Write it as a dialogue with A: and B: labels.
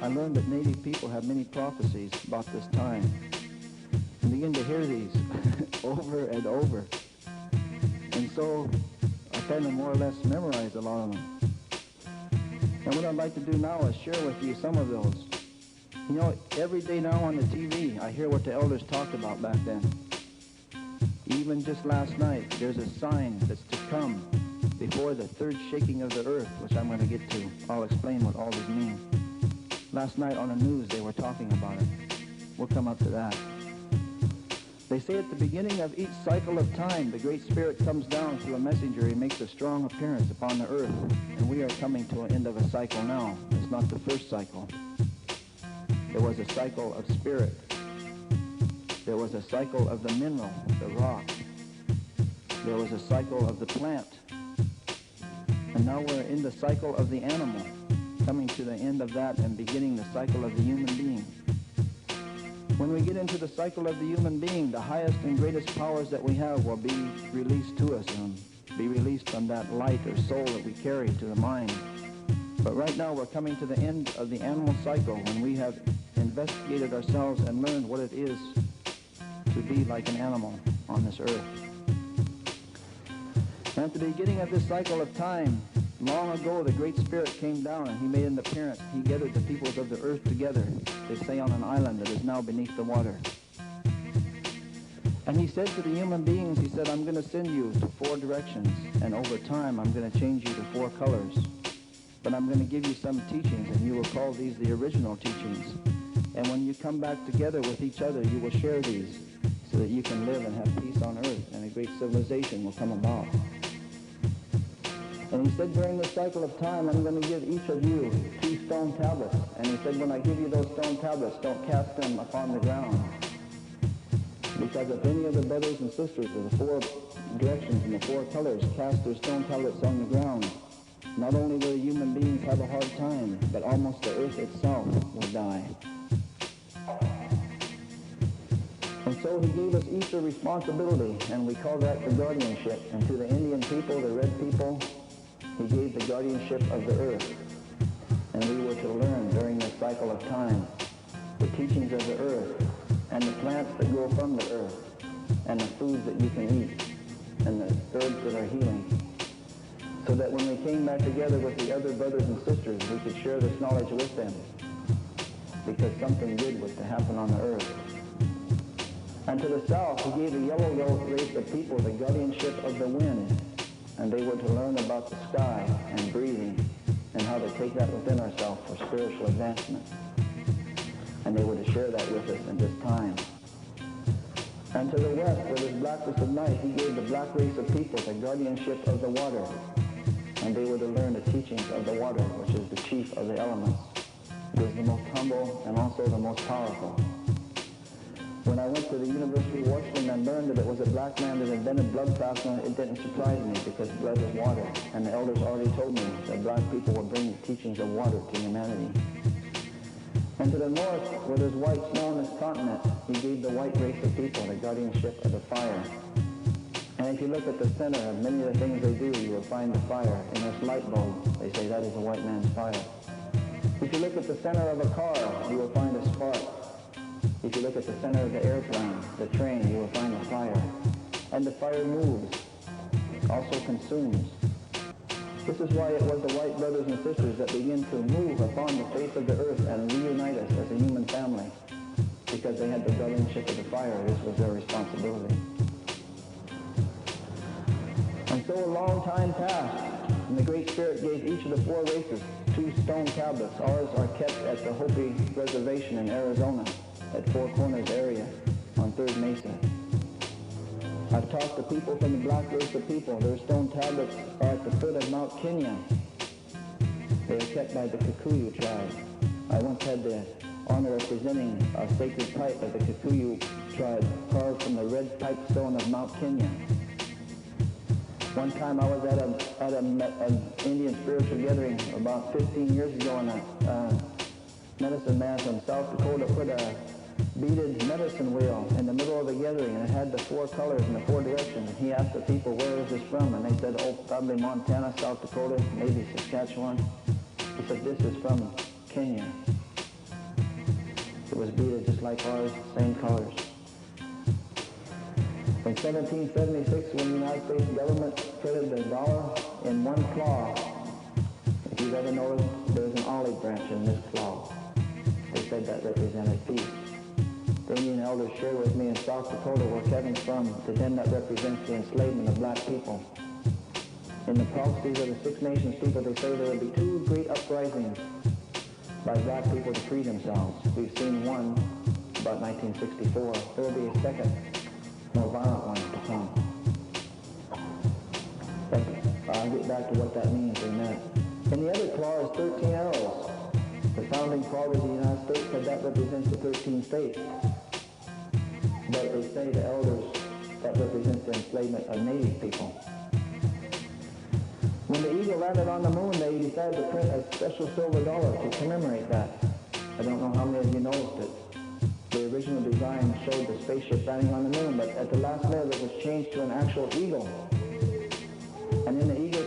A: I learned that Native people have many prophecies about this time. I begin to hear these over and over. And so I kind of more or less memorized a lot of them. And what I'd like to do now is share with you some of those. You know, every day now on the TV, I hear what the elders talked about back then. Even just last night, there's a sign that's to come before the third shaking of the earth, which I'm going to get to. I'll explain what all these mean. Last night on the news, they were talking about it. We'll come up to that. They say at the beginning of each cycle of time, the Great Spirit comes down through a messenger. He makes a strong appearance upon the earth. And we are coming to an end of a cycle now. It's not the first cycle. There was a cycle of spirit. There was a cycle of the mineral, the rock. There was a cycle of the plant. And now we're in the cycle of the animal, coming to the end of that and beginning the cycle of the human being. When we get into the cycle of the human being, the highest and greatest powers that we have will be released to us and be released from that light or soul that we carry to the mind. But right now we're coming to the end of the animal cycle when we have investigated ourselves and learned what it is to be like an animal on this earth. And at the beginning of this cycle of time, long ago, the Great Spirit came down and he made an appearance. He gathered the peoples of the earth together, they say on an island that is now beneath the water. And he said to the human beings, he said, I'm going to send you to 4 directions, and over time I'm going to change you to 4 colors. But I'm going to give you some teachings, and you will call these the original teachings. And when you come back together with each other, you will share these so that you can live and have peace on earth, and a great civilization will come about. And he said, during this cycle of time, I'm going to give each of you 2 stone tablets. And he said, when I give you those stone tablets, don't cast them upon the ground. Because if any of the brothers and sisters of the 4 directions and the 4 colors cast their stone tablets on the ground, not only will the human beings have a hard time, but almost the earth itself will die. And so he gave us each a responsibility, and we call that the guardianship. And to the Indian people, the red people, he gave the guardianship of the earth. And we were to learn during this cycle of time the teachings of the earth and the plants that grow from the earth and the foods that you can eat and the herbs that are healing. So that when we came back together with the other brothers and sisters, we could share this knowledge with them. Because something good was to happen on the earth. And to the south, he gave the yellow race of people the guardianship of the wind. And they were to learn about the sky and breathing and how to take that within ourselves for spiritual advancement. And they were to share that with us in this time. And to the west, where there's blackness of night, he gave the black race of people the guardianship of the water. And they were to learn the teachings of the water, which is the chief of the elements. It is the most humble and also the most powerful. When I went to the University of Washington and learned that it was a black man that invented blood plasma, it didn't surprise me because blood is water. And the elders already told me that black people would bring the teachings of water to humanity. And to the north, where there's white snow on this continent, he gave the white race of people the guardianship of the fire. And if you look at the center of many of the things they do, you will find the fire. In this light bulb, they say that is a white man's fire. If you look at the center of a car, you will find a spark. If you look at the center of the airplane, the train, you will find the fire. And the fire moves, also consumes. This is why it was the white brothers and sisters that began to move upon the face of the earth and reunite us as a human family. Because they had the guardianship of the fire. This was their responsibility. And so a long time passed, and the Great Spirit gave each of the 4 races 2 stone tablets. Ours are kept at the Hopi Reservation in Arizona, at 4 Corners area on 3rd Mesa. I've talked to people from the black race of people. Their stone tablets are at the foot of Mount Kenya. They are kept by the Kikuyu tribe. I once had the honor of presenting a sacred pipe of the Kikuyu tribe carved from the red pipestone of Mount Kenya. One time I was at an Indian spiritual gathering about 15 years ago, and a medicine man from South Dakota put a beaded medicine wheel in the middle of the gathering, and it had the 4 colors in the 4 directions. And he asked the people, where is this from? And they said, oh, probably Montana, South Dakota, maybe Saskatchewan. He said, this is from Kenya. It was beaded just like ours, same colors. In 1776, when the United States government printed the dollar in one claw, if you've ever noticed, there's an olive branch in this claw. They said that represented peace. The Indian elders shared with me in South Dakota, where Kevin's from, to them that represents the enslavement of black people. In the prophecies of the Six Nations people, they say there will be two great uprisings by black people to free themselves. We've seen one about 1964. There will be a second, more violent one to come. I'll get back to what that means in a minute. And the other claw is 13 arrows. The founding fathers of the United States said that represents the 13 states. But they say, the elders, that represents the enslavement of Native people. When the eagle landed on the moon, they decided to print a special silver dollar to commemorate that. I don't know how many of you noticed it. The original design showed the spaceship landing on the moon, but at the last minute it was changed to an actual eagle. And in the eagle